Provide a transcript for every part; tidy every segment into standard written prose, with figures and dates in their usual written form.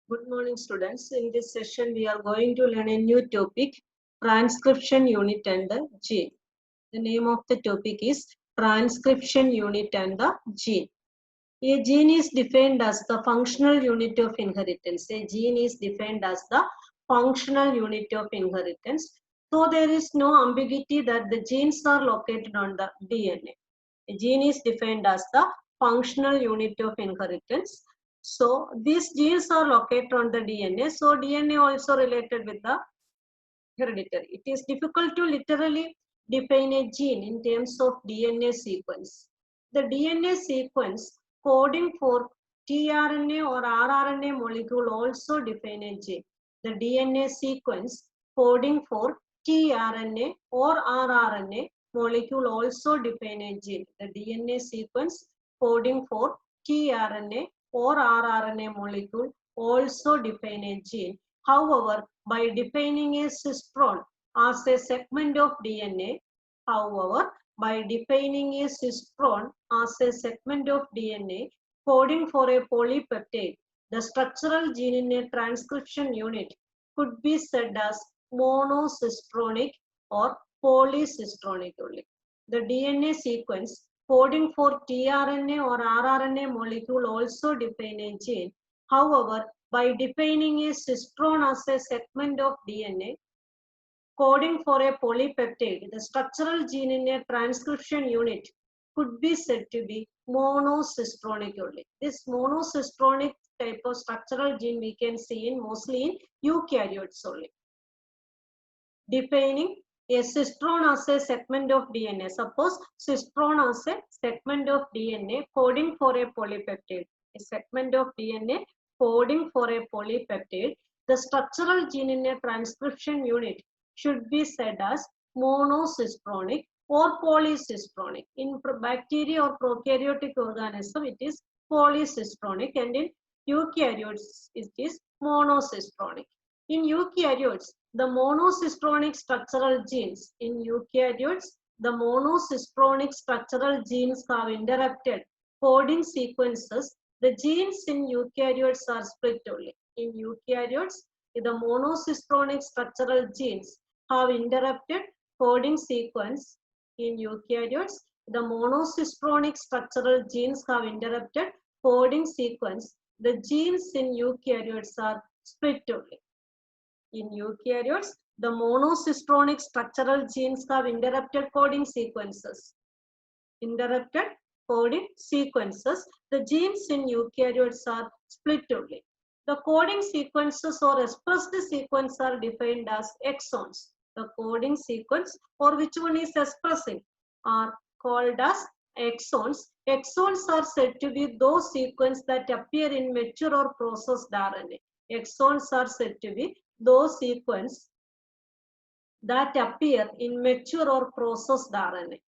Good morning, students. In this session, we are going to learn a new topic, transcription unit and the gene. The name of the topic is transcription unit and the gene. A gene is defined as the functional unit of inheritance. A gene is defined as the functional unit of inheritance. So there is no ambiguity that the genes are located on the DNA. A gene is defined as the functional unit of inheritance. So these genes are located on the DNA. So DNA also related with the hereditary. It is difficult to literally define a gene in terms of DNA sequence. The DNA sequence coding for tRNA or rRNA molecule also define a gene. The DNA sequence coding for tRNA or rRNA molecule also define a gene. The DNA sequence coding for tRNA or rRNA molecule also define a gene. However, by defining a cistron as a segment of DNA, by defining a cistron as a segment of DNA coding for a polypeptide, the structural gene in a transcription unit could be said as monocistronic or polycistronic only. The DNA sequence coding for tRNA or rRNA molecule also define a gene. However, by defining a cistron as a segment of DNA coding for a polypeptide, the structural gene in a transcription unit could be said to be monocistronic only. This monocistronic type of structural gene we can see in mostly in eukaryotes only. Defining a cistron as a segment of DNA. Suppose cistron as a segment of DNA coding for a polypeptide. A segment of DNA coding for a polypeptide. The structural gene in a transcription unit should be said as monocistronic or polycistronic. In bacteria or prokaryotic organism, it is polycistronic, and in eukaryotes, it is monocistronic. In eukaryotes, the monocistronic structural genes. In eukaryotes, the monocistronic structural genes have interrupted coding sequences. The genes in eukaryotes are split only. In eukaryotes, the monocistronic structural genes have interrupted coding sequence. In eukaryotes, the monocistronic structural genes have interrupted coding sequence. The genes in eukaryotes are split only. In eukaryotes, the monocistronic structural genes have interrupted coding sequences. Interrupted coding sequences. The genes in eukaryotes are split only. The coding sequences or expressed sequence are defined as exons. The coding sequence or which one is expressing are called as exons. Exons are said to be those sequences that appear in mature or processed RNA. Exons are said to be those sequences that appear in mature or processed RNA.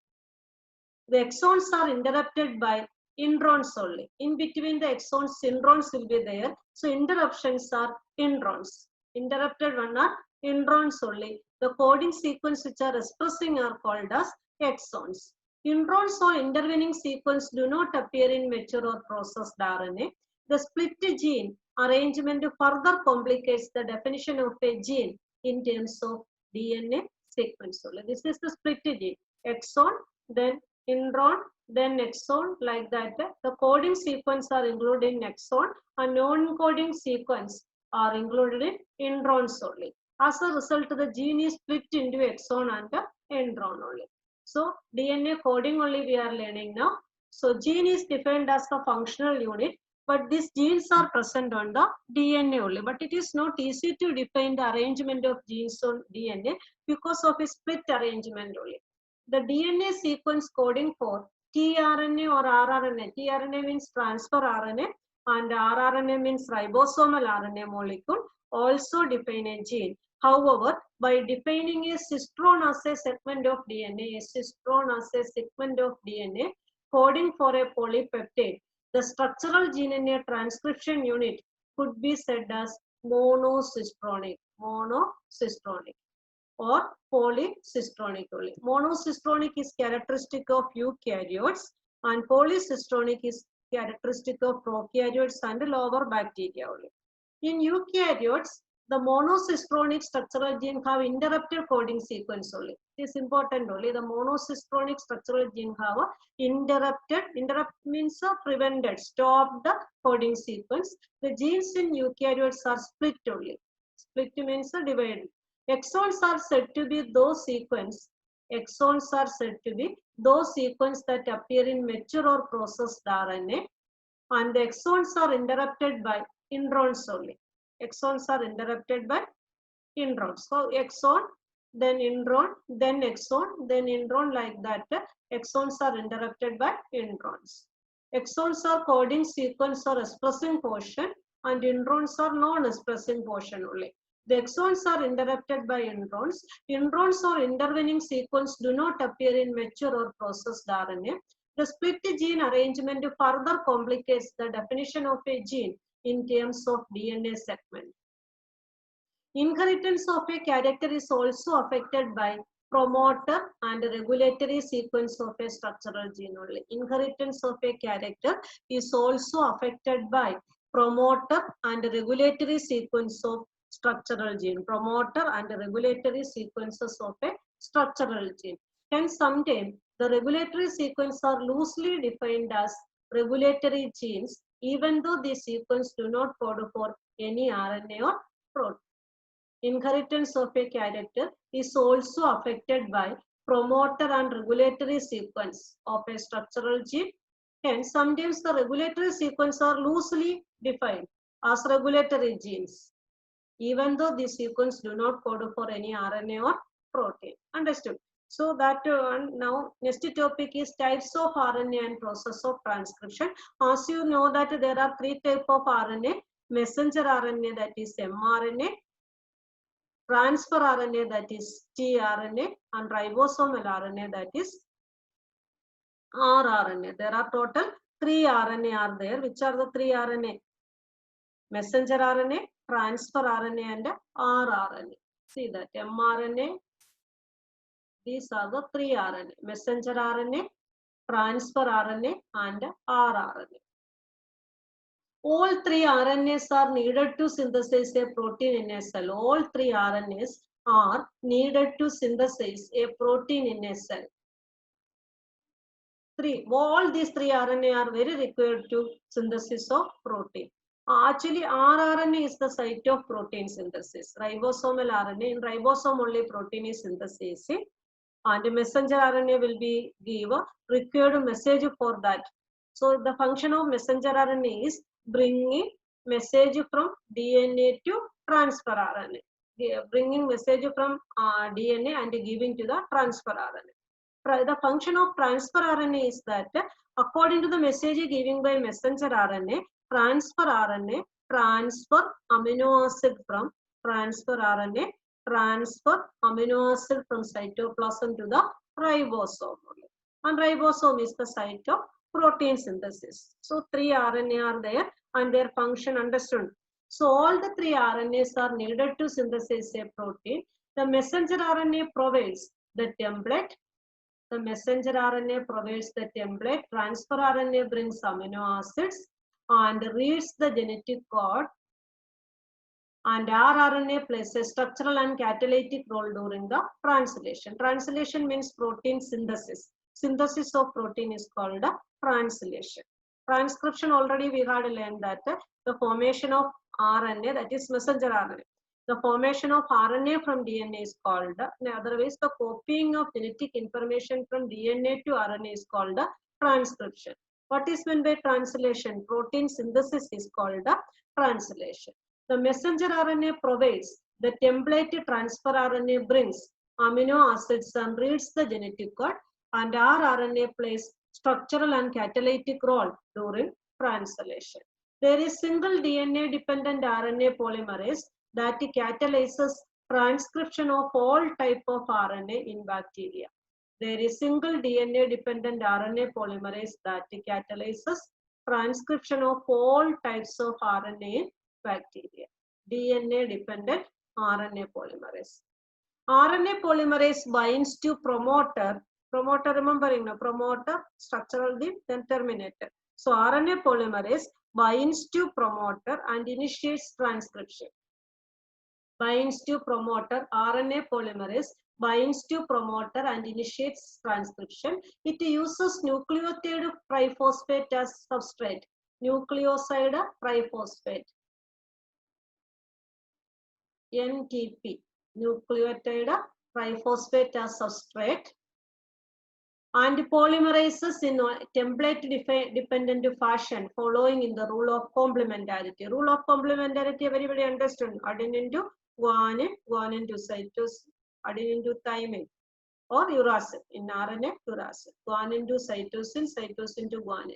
The exons are interrupted by introns only. In between the exons, introns will be there. So interruptions are introns. Interrupted one are introns only. The coding sequence which are expressing are called as exons. Introns or intervening sequence do not appear in mature or processed RNA. The split gene arrangement further complicates the definition of a gene in terms of DNA sequence only. This is the split gene. Exon, then intron, then exon, like that. The coding sequence are included in exon and non-coding sequence are included in introns only. As a result, the gene is split into exon and intron only. So DNA coding only we are learning now. So gene is defined as the functional unit, but these genes are present on the DNA only. But it is not easy to define the arrangement of genes on DNA because of a split arrangement only. The DNA sequence coding for tRNA or rRNA. tRNA means transfer RNA and rRNA means ribosomal RNA molecule also define a gene. However, by defining a cistron as a segment of DNA, coding for a polypeptide, the structural gene in a transcription unit could be said as monocistronic or polycistronic only. Monocistronic is characteristic of eukaryotes and polycistronic is characteristic of prokaryotes and lower bacteria only. In eukaryotes, the monocistronic structural gene have interrupted coding sequence only. It is important only. The monocistronic structural gene have interrupted. Interrupt means prevented, stopped the coding sequence. The genes in eukaryotes are split only. Split means divided. Exons are said to be those sequence. Exons are said to be those sequence that appear in mature or processed RNA, and the exons are interrupted by introns only. Exons are interrupted by introns. So exon, then intron, then exon, then intron, like that. Exons are interrupted by introns. Exons are coding sequence or expressing portion, and introns are non-expressing portion only. The exons are interrupted by introns. Introns or intervening sequence do not appear in mature or processed RNA. The split gene arrangement further complicates the definition of a gene in terms of DNA segment. Inheritance of a character is also affected by promoter and regulatory sequence of a structural gene only. Inheritance of a character is also affected by promoter and regulatory sequence of structural gene. Promoter and regulatory sequences of a structural gene. Hence, sometimes the regulatory sequences are loosely defined as regulatory genes, even though these sequences do not code for any RNA or protein. Inheritance of a character is also affected by promoter and regulatory sequence of a structural gene. Hence, sometimes the regulatory sequence are loosely defined as regulatory genes, even though these sequences do not code for any RNA or protein. Understood? So that now next topic is types of RNA and process of transcription. As you know that there are three types of RNA: messenger RNA, that is mRNA, transfer RNA, that is tRNA, and ribosomal RNA, that is rRNA. There are total 3 RNA are there. Which are the 3 RNA? Messenger RNA, transfer RNA, and rRNA. See that mRNA, these are the 3 RNA: messenger RNA, transfer RNA, and rRNA. All 3 RNAs are needed to synthesize a protein in a cell. All 3 RNAs are needed to synthesize a protein in a cell. All these 3 RNA are very required to synthesis of protein. Actually, rRNA is the site of protein synthesis. Ribosomal RNA, in ribosome only protein is synthesized, and messenger RNA will be give a required message for that. So the function of messenger RNA is bringing message from DNA to transfer RNA. Bringing message from DNA and giving to the transfer RNA. The function of transfer RNA is that according to the message giving by messenger RNA, transfer RNA transfer amino acid from transfer RNA, transfer amino acid from cytoplasm to the ribosome. And ribosome is the site of protein synthesis. So 3 RNA are there and their function understood. So all the 3 RNAs are needed to synthesize a protein. The messenger RNA provides the template. The messenger RNA provides the template. Transfer RNA brings amino acids and reads the genetic code. And rRNA plays a structural and catalytic role during the translation. Translation means protein synthesis. Synthesis of protein is called a translation. Transcription, already we had learned that the formation of RNA, that is messenger RNA. The formation of RNA from DNA is called, in other ways, the copying of genetic information from DNA to RNA is called a transcription. What is meant by translation? Protein synthesis is called a translation. The messenger RNA provides the template. Transfer RNA brings amino acids and reads the genetic code, and rRNA plays structural and catalytic role during translation. There is single DNA dependent RNA polymerase that catalyzes transcription of all type of RNA in bacteria. There is single DNA dependent RNA polymerase that catalyzes transcription of all types of RNA in bacteria. DNA dependent RNA polymerase. RNA polymerase binds to promoter. Promoter, remembering, no? Promoter, structural gene, then terminator. So RNA polymerase binds to promoter and initiates transcription. Binds to promoter, RNA polymerase binds to promoter and initiates transcription. It uses nucleotide triphosphate as substrate. Nucleoside triphosphate. NTP. Nucleotide triphosphate as substrate. And polymerases in a template-dependent fashion following in the rule of complementarity. Rule of complementarity, everybody understand. Adenine to guanine, guanine to cytosine, adenine to thymine, or uracil. In RNA, uracil. Guanine to cytosine, cytosine to guanine.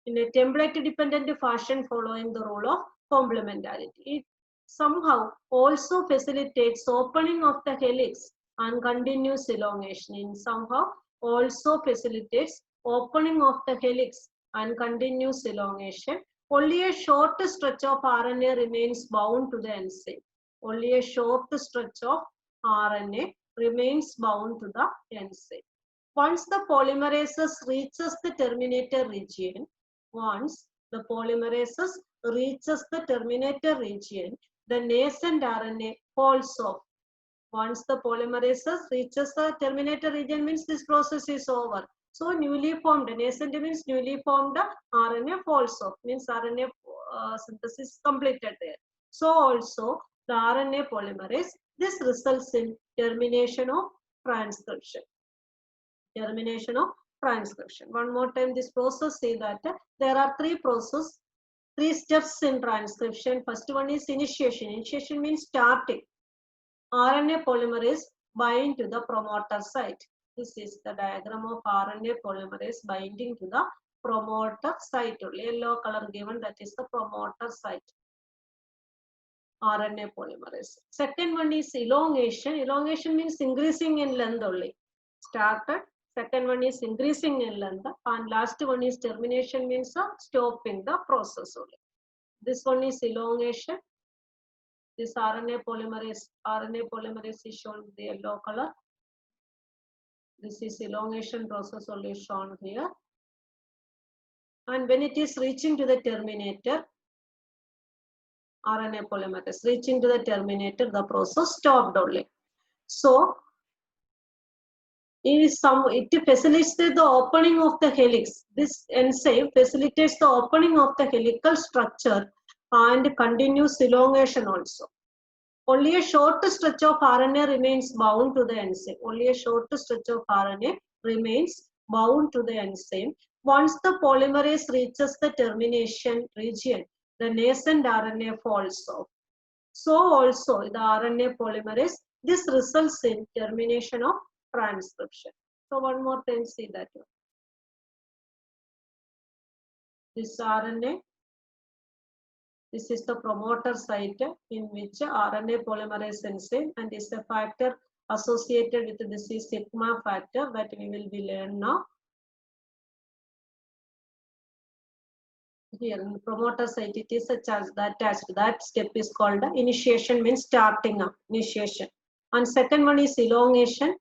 In a template-dependent fashion following the rule of complementarity. It somehow also facilitates opening of the helix and continuous elongation. In somehow also facilitates opening of the helix and continuous elongation. Only a short stretch of RNA remains bound to the enzyme. Only a short stretch of RNA remains bound to the enzyme. Once the polymerases reaches the terminator region, once the polymerases reaches the terminator region, the nascent RNA falls off. Once the polymerases reaches the terminator region means this process is over. So newly formed, nascent means newly formed RNA falls off, means RNA synthesis completed there. So also the RNA polymerase, this results in termination of transcription. Termination of transcription. One more time this process, say that there are three steps in transcription. First one is initiation. Initiation means starting. RNA polymerase bind to the promoter site. This is the diagram of RNA polymerase binding to the promoter site. Yellow color given, that is the promoter site. RNA polymerase. Second one is elongation. Elongation means increasing in length only. Started. Second one is increasing in length, and last one is termination, means stopping the process only. This one is elongation. This RNA polymerase is shown with the yellow color. This is elongation process only shown here. And when it is reaching to the terminator, RNA polymerase reaching to the terminator, the process stopped only. So it facilitates the opening of the helix. This enzyme facilitates the opening of the helical structure and continuous elongation also. Only a short stretch of RNA remains bound to the enzyme. Only a short stretch of RNA remains bound to the enzyme. Once the polymerase reaches the termination region, the nascent RNA falls off. So also the RNA polymerase, this results in termination of transcription. So one more time, see that one. This RNA, this is the promoter site in which RNA polymerase enzyme, and is a factor associated with this is sigma factor that we will be learn now. Here in the promoter site, it is attached. That step is called initiation, means starting up, initiation. And second one is elongation.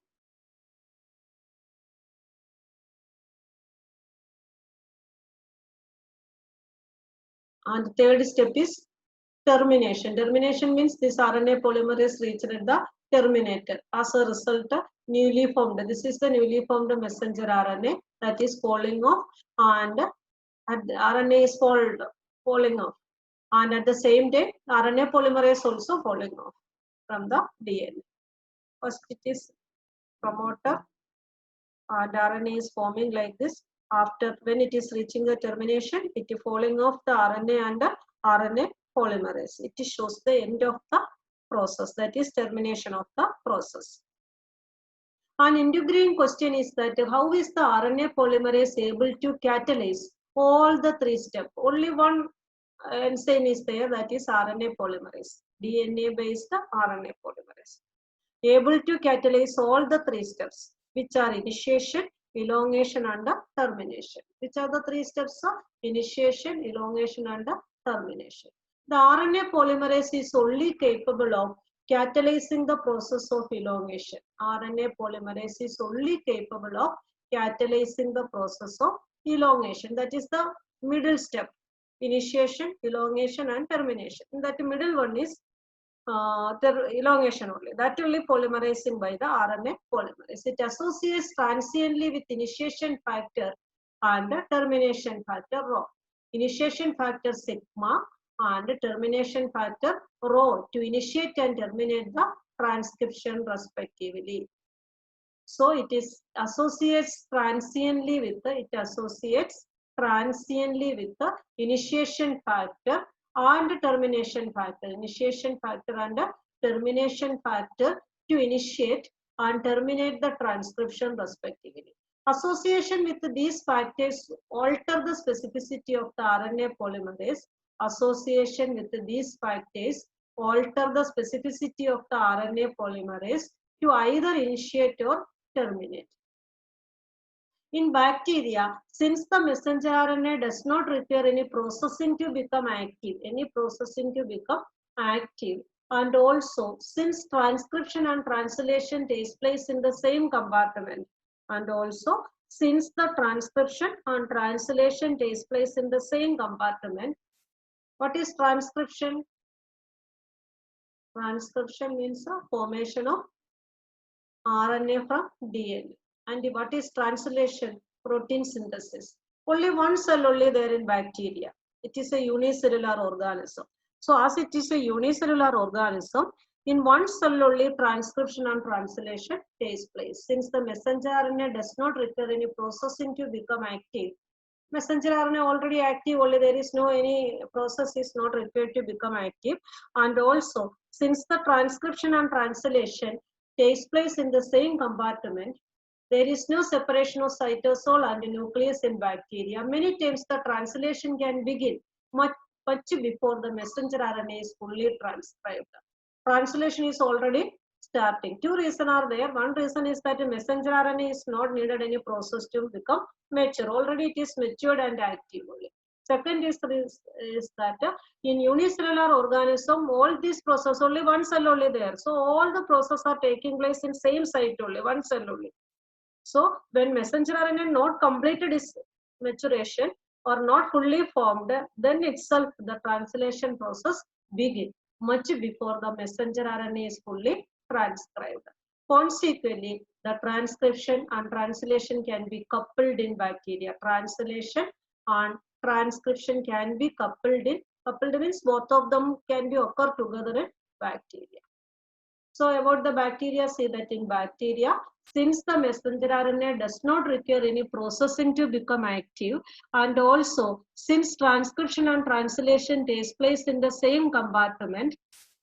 And third step is termination. Termination means this RNA polymerase reached at the terminator. As a result, newly formed. This is the newly formed messenger RNA that is falling off, and the RNA is falling off. And at the same time, RNA polymerase also falling off from the DNA. First it is promoter, and RNA is forming like this. After, when it is reaching the termination, it is falling off the RNA and the RNA polymerase. It shows the end of the process, that is termination of the process. An intriguing question is that how is the RNA polymerase able to catalyze all the three steps? Only one enzyme is there, that is RNA polymerase, DNA based RNA polymerase. Able to catalyze all the three steps, which are initiation, elongation and termination. Which are the three steps of initiation, elongation and termination. The RNA polymerase is only capable of catalyzing the process of elongation. RNA polymerase is only capable of catalyzing the process of elongation. That is the middle step: initiation, elongation, and termination. In that middle one is elongation only. That will be polymerizing by the RNA polymerase. It associates transiently with initiation factor and termination factor rho. Initiation factor sigma and termination factor rho to initiate and terminate the transcription respectively. So it is associates transiently with the initiation factor and termination factor. Initiation factor and termination factor to initiate and terminate the transcription respectively. Association with these factors alter the specificity of the RNA polymerase. Association with these factors alter the specificity of the RNA polymerase to either initiate or terminate. In bacteria, since the messenger RNA does not require any processing to become active, and also since transcription and translation takes place in the same compartment, what is transcription? Transcription means the formation of RNA from DNA. And what is translation? Protein synthesis. Only one cell only there in bacteria. It is a unicellular organism. So as it is a unicellular organism, in one cell only transcription and translation takes place. Since the messenger RNA does not require any processing to become active, messenger RNA already active, only there is no any process is not required to become active. And also, since the transcription and translation takes place in the same compartment, there is no separation of cytosol and nucleus in bacteria. Many times the translation can begin much before the messenger RNA is fully transcribed. Translation is already starting. Two reasons are there. One reason is that the messenger RNA is not needed any process to become mature. Already it is matured and active only. Second is that in unicellular organism, all these processes, only one cell only there. So all the processes are taking place in same site only, one cell only. So when messenger RNA not completed its maturation or not fully formed, then itself the translation process begins much before the messenger RNA is fully transcribed. Consequently, the transcription and translation can be coupled in bacteria. Translation and transcription can be coupled means both of them can be occur together in bacteria. So about the bacteria, say that in bacteria, since the messenger RNA does not require any processing to become active, and also since transcription and translation takes place in the same compartment,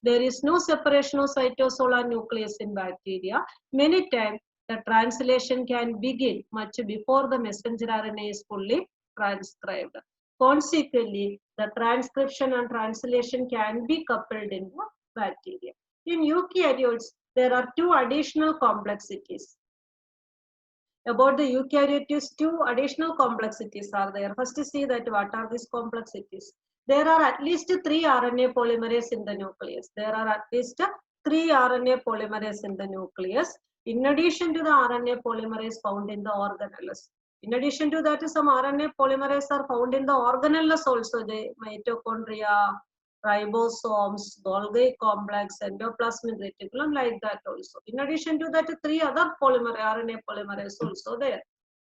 there is no separation of cytosol and nucleus in bacteria. Many times the translation can begin much before the messenger RNA is fully transcribed. Consequently, the transcription and translation can be coupled in the bacteria. In eukaryotes, there are two additional complexities. About the eukaryotes, two additional complexities are there. First, see that what are these complexities. There are at least 3 RNA polymerase in the nucleus. In addition to the RNA polymerase found in the organelles. In addition to that, some RNA polymerase are found in the organelles also. The mitochondria, ribosomes, Golgi complex, endoplasmic reticulum, like that also. In addition to that, 3 other RNA polymerase also there.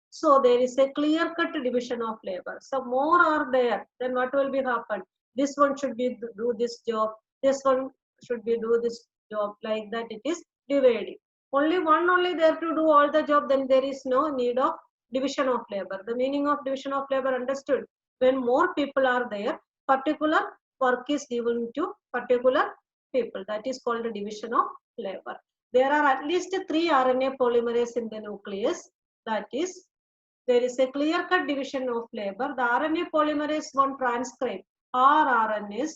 So there is a clear-cut division of labor. So more are there, then what will be happen? This one should be do this job, this one should be do this job, like that it is dividing. Only one only there to do all the job, then there is no need of division of labor. The meaning of division of labor understood. When more people are there, particular work is given to particular people. That is called a division of labor. There are at least 3 RNA polymerase in the nucleus. That is, there is a clear-cut division of labor. The RNA polymerase 1 transcribe rRNAs.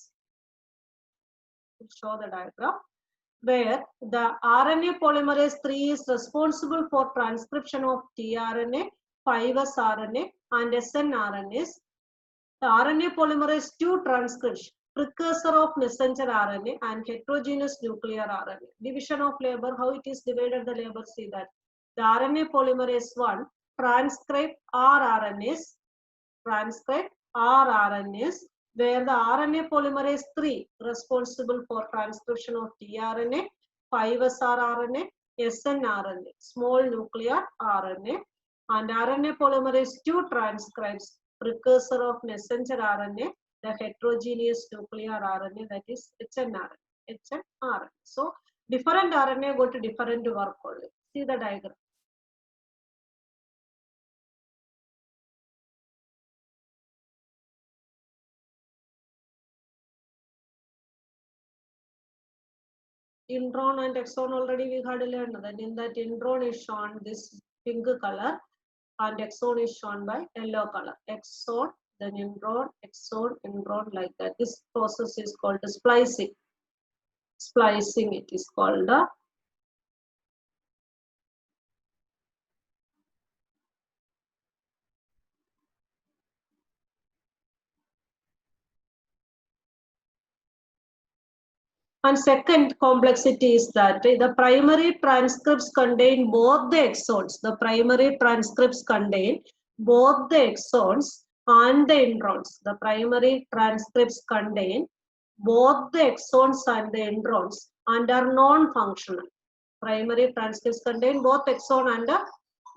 Show the diagram where the RNA polymerase 3 is responsible for transcription of tRNA, 5S RNA, and snRNAs. The RNA polymerase 2 transcription, precursor of messenger RNA and heterogeneous nuclear RNA. Division of labor, how it is divided the labor, see that. The RNA polymerase 1 transcribe rRNAs rRNAs, where the RNA polymerase 3 responsible for transcription of tRNA, 5' RNA, snRNA, small nuclear RNA, and RNA polymerase 2 transcribes precursor of messenger RNA, the heterogeneous nuclear RNA, that is hnRNA. So different RNA go to different work only. See the diagram. Intron and exon already we had learned that in that intron is shown this pink color and exon is shown by yellow color. Exon, then intron, intron like that. This process is called splicing. Splicing it is called. And second complexity is that the primary transcripts contain both the exons. The primary transcripts contain both the exons and the introns. The primary transcripts contain both the exons and the introns and are non-functional. Primary transcripts contain both exon and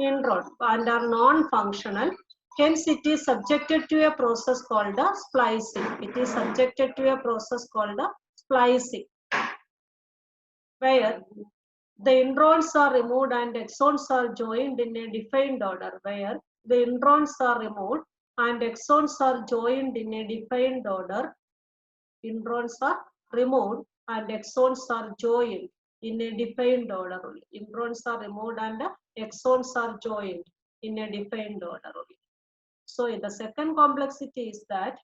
intron and are non-functional. Hence, it is subjected to a process called splicing. It is subjected to a process called splicing, where the introns are removed and exons are joined in a defined order, where the introns are removed and exons are joined in a defined order. Introns are removed and exons are joined in a defined order only. Introns are removed and exons are joined in a defined order only. So the second complexity is that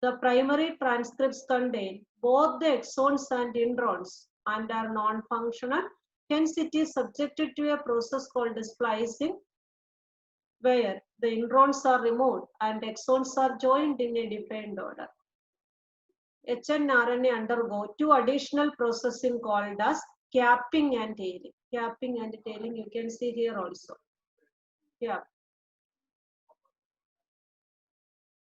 the primary transcripts contain both the exons and introns and are non-functional. Hence, it is subjected to a process called splicing, where the introns are removed and exons are joined in a defined order. hnRNA undergo two additional processing called as capping and tailing. Capping and tailing you can see here also. Yeah.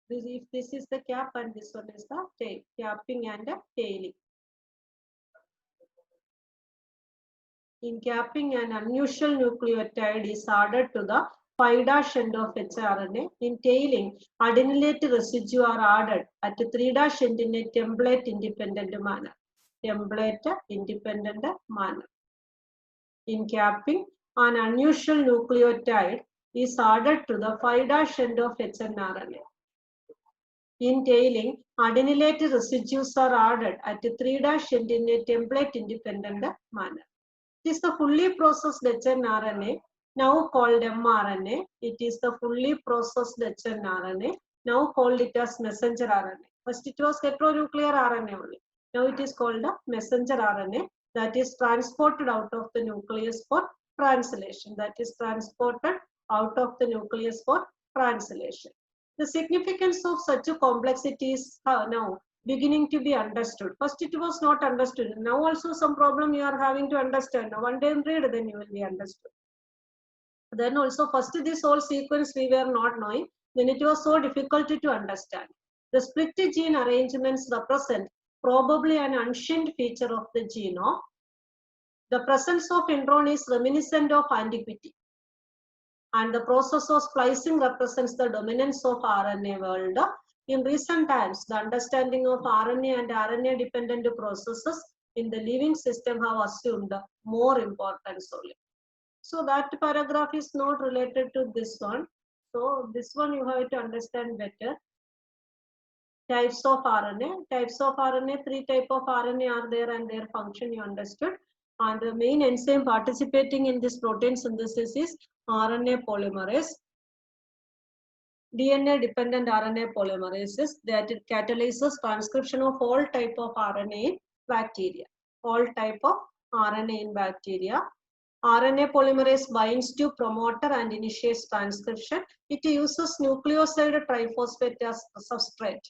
If this is the cap and this one is the tail, capping and tailing. In capping, an unusual nucleotide is added to the 5' end of hRNA. In tailing, adenylate residue are added at 3' end in a template independent manner. Template independent manner. In capping, an unusual nucleotide is added to the 5' end of hnRNA. In tailing, adenylate residues are added at 3' end in a template independent manner. It is the fully processed hnRNA, now called mRNA. It is the fully processed hnRNA, now called it as messenger RNA. First it was heteronuclear RNA only. Now it is called the messenger RNA, that is transported out of the nucleus for translation. That is transported out of the nucleus for translation. The significance of such a complexity is now beginning to be understood. First it was not understood. Now also some problem you are having to understand. Now one day read, then you will be understood. Then also first this whole sequence we were not knowing. Then it was so difficult to understand. The split gene arrangements represent probably an ancient feature of the genome. The presence of intron is reminiscent of antiquity. And the process of splicing represents the dominance of RNA world. In recent times, the understanding of RNA and RNA-dependent processes in the living system have assumed more importance only. So that paragraph is not related to this one. So this one you have to understand better. Types of RNA. Types of RNA, 3 types of RNA are there and their function you understood. And the main enzyme participating in this protein synthesis is RNA polymerase. DNA-dependent RNA polymerases that it catalyzes transcription of all type of RNA in bacteria. All type of RNA in bacteria. RNA polymerase binds to promoter and initiates transcription. It uses nucleoside triphosphate as substrate.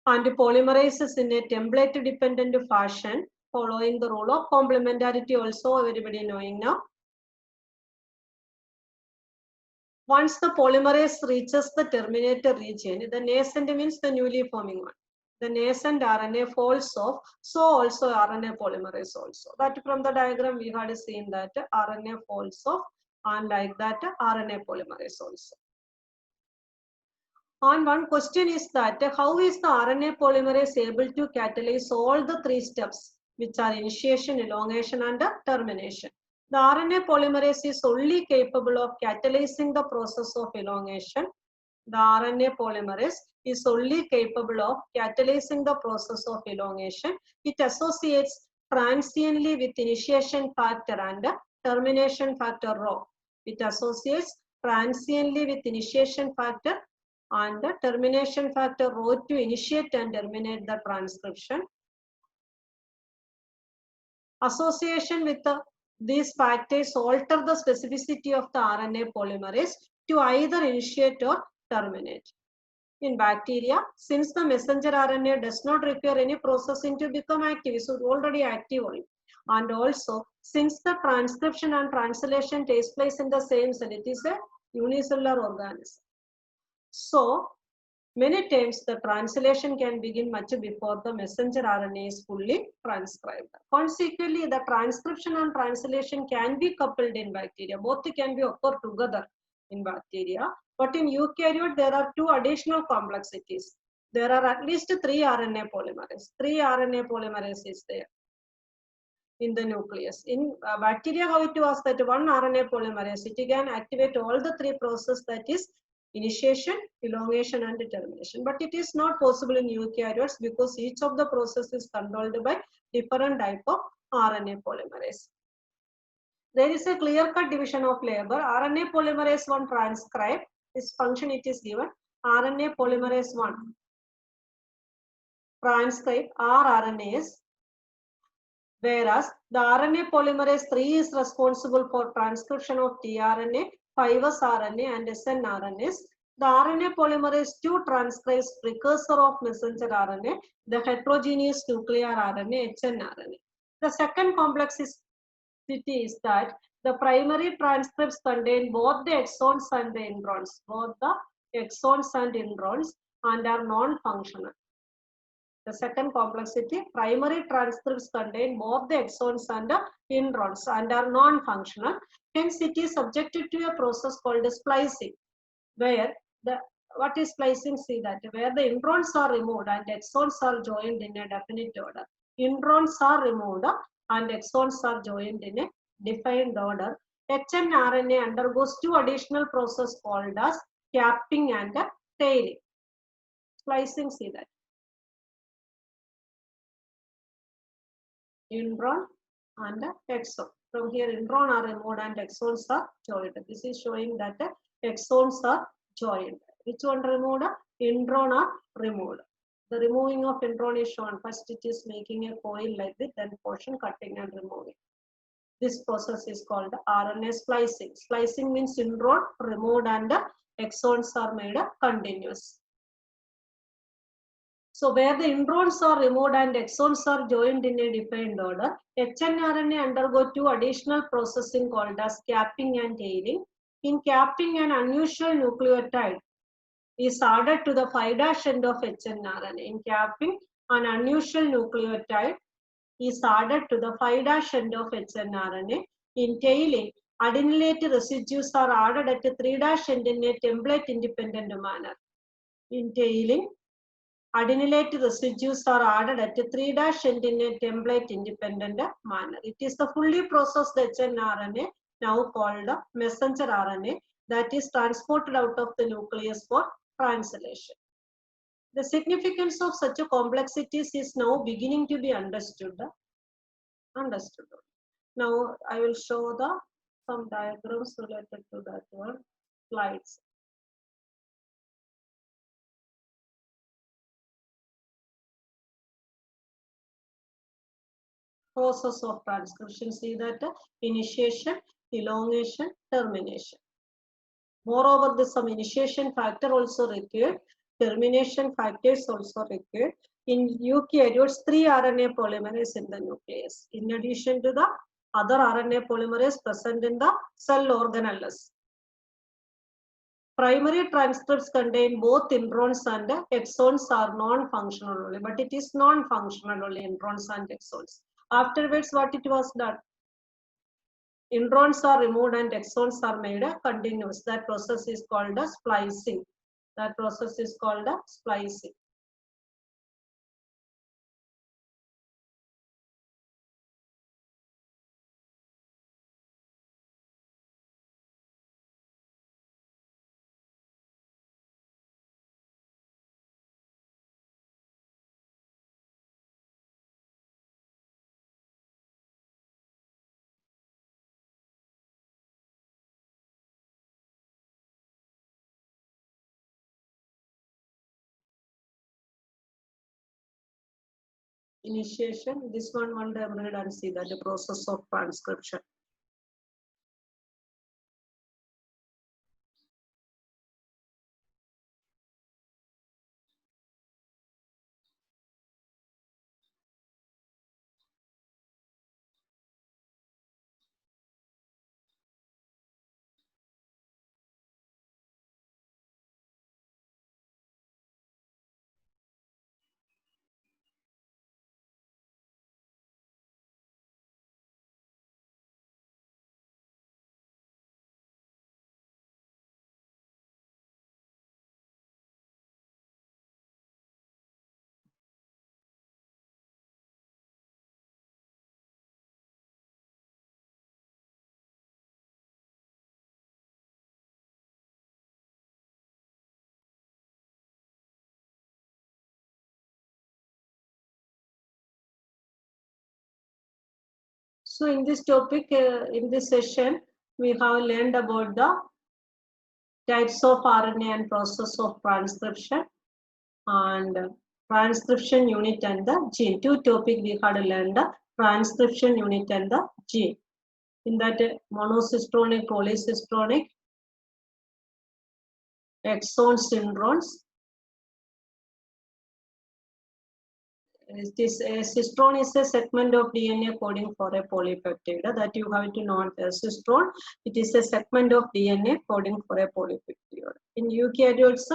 And polymerases in a template-dependent fashion, following the rule of complementarity also everybody knowing now. Once the polymerase reaches the terminator region, the nascent means the newly forming one. The nascent RNA falls off, so also RNA polymerase also. That from the diagram we had seen that RNA falls off, and like that RNA polymerase also. And one question is that how is the RNA polymerase able to catalyze all the three steps, which are initiation, elongation, and termination? The RNA polymerase is only capable of catalyzing the process of elongation. The RNA polymerase is only capable of catalyzing the process of elongation. It associates transiently with initiation factor and termination factor Rho. It associates transiently with initiation factor and the termination factor Rho to initiate and terminate the transcription. Association with these factors alter the specificity of the RNA polymerase to either initiate or terminate. In bacteria, since the messenger RNA does not require any processing to become active, so it's already active only. And also, since the transcription and translation takes place in the same cell, it is a unicellular organism. So, many times the translation can begin much before the messenger RNA is fully transcribed. Consequently, the transcription and translation can be coupled in bacteria. Both can be occur together in bacteria. But in eukaryote, there are two additional complexities. There are at least 3 RNA polymerase. 3 RNA polymerase is there in the nucleus. In bacteria, how it was that one RNA polymerase, it can activate all the 3 processes, that is initiation, elongation, and termination. But it is not possible in eukaryotes because each of the processes is controlled by different type of RNA polymerase. There is a clear-cut division of labor. RNA polymerase 1 transcribe. This function it is given. RNA polymerase 1 transcribe rRNAs, whereas the RNA polymerase 3 is responsible for transcription of tRNA, 5S RNA, and snRNAs. The RNA polymerase 2 transcribes precursor of messenger RNA, the heterogeneous nuclear RNA, hnRNA. The second complexity is that the primary transcripts contain both the exons and the introns, and are non-functional. The second complexity, primary transcripts contain both the exons and the introns and are non-functional. Hence, it is subjected to a process called splicing, where what is splicing? See that where the introns are removed and exons are joined in a definite order. Introns are removed and exons are joined in a defined order. hnRNA undergoes 2 additional processes called as capping and tailing. Splicing, see that. Intron and exon. From here, intron are removed and exons are joined. This is showing that exons are joined. Which one removed? Intron are removed. The removing of intron is shown. First, it is making a coil like this, then portion cutting and removing. This process is called RNA splicing. Splicing means intron removed and exons are made continuous. So where the introns are removed and exons are joined in a defined order, hnRNA undergo 2 additional processing called as capping and tailing. In capping, an unusual nucleotide is added to the 5' end of hnRNA. In capping, an unusual nucleotide is added to the 5' end of hnRNA. In tailing, adenylate residues are added at a 3' end in a template-independent manner. In tailing, adenylate residues are added at a 3' end in a template-independent manner. It is the fully processed hnRNA, now called messenger RNA, that is transported out of the nucleus for translation. The significance of such complexities is now beginning to be understood. Now I will show some diagrams related to that one. Slides. Process of transcription. See that initiation, elongation, termination. Moreover, some initiation factor also required. Termination factors also required. In eukaryotes, 3 RNA polymerase in the nucleus, in addition to the other RNA polymerase present in the cell organelles. Primary transcripts contain both introns and exons are non-functional only, but it is non-functional only, introns and exons. Afterwards, what it was done? Introns are removed and exons are made continuous. That process is called splicing. That process is called splicing. Initiation, this one time read and see that the process of transcription. So in this topic, in this session, we have learned about the types of RNA and process of transcription and transcription unit and the gene. Two topic we had learned the transcription unit and the gene. In that monocistronic, polycistronic, exons, introns. This cistron is a segment of DNA coding for a polypeptide. That you have to know. Cistron, it is a segment of DNA coding for a polypeptide. In eukaryotes,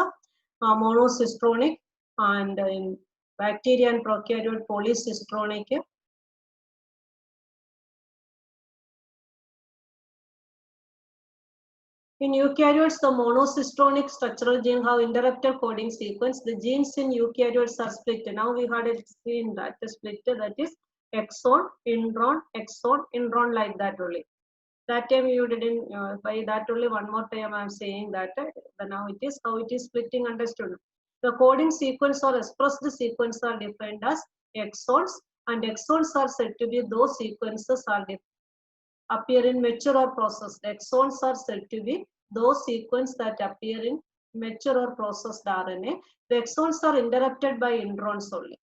monocistronic, and in bacteria and prokaryote, polycistronic. In eukaryotes, the monocistronic structural gene have interrupted coding sequence. The genes in eukaryotes are split. Now we had seen that the split, that is exon, intron like that only. That time you didn't, by that only one more time I am saying that now it is how it is splitting understood. The coding sequence or expressed sequence are defined as exons, and exons are said to be those sequences are appear in mature or processed. Exons are said to be those sequences that appear in mature or processed RNA. The exons are interrupted by introns only.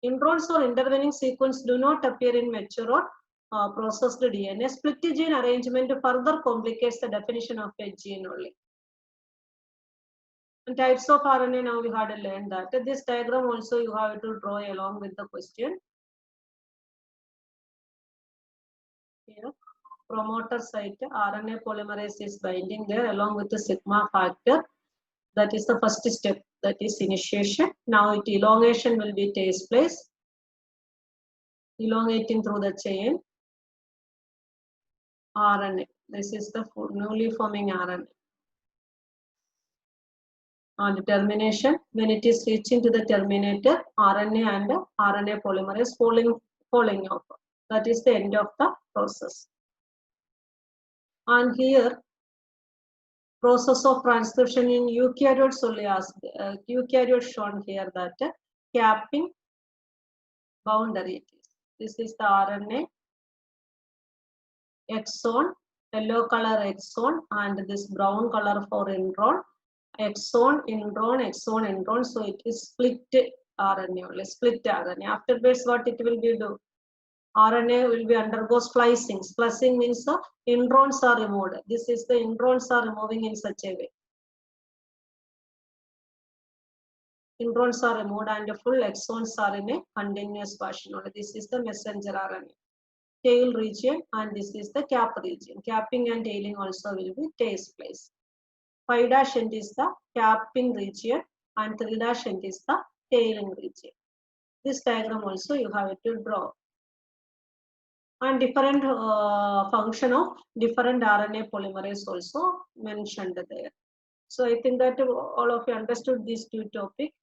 Introns or intervening sequence do not appear in mature or processed DNA. Split gene arrangement further complicates the definition of a gene only. And types of RNA, now we had to learn that. This diagram also you have to draw along with the question. Here, promoter site, RNA polymerase is binding there along with the sigma factor. That is the first step, that is initiation. Now it elongation will be takes place. Elongating through the chain. RNA. This is the newly forming RNA. On termination, when it is reaching to the terminator, RNA and RNA polymerase falling off. That is the end of the process. And here, process of transcription in eukaryotes only asked. Eukaryotes shown here that capping boundary. This is the RNA exon, yellow color exon, and this brown color for intron. Exon, intron. So it is split RNA only, split RNA. Afterwards, what it will be do? RNA will be undergo splicing. Splicing means the introns are removed. This is the introns are removing in such a way. Introns are removed and full exons are in a continuous fashion. This is the messenger RNA. Tail region and this is the cap region. Capping and tailing also will be takes place. 5' end is the capping region and 3' end is the tailing region. This diagram also you have to draw. And different function of different RNA polymerase also mentioned there. So I think that all of you understood these two topics.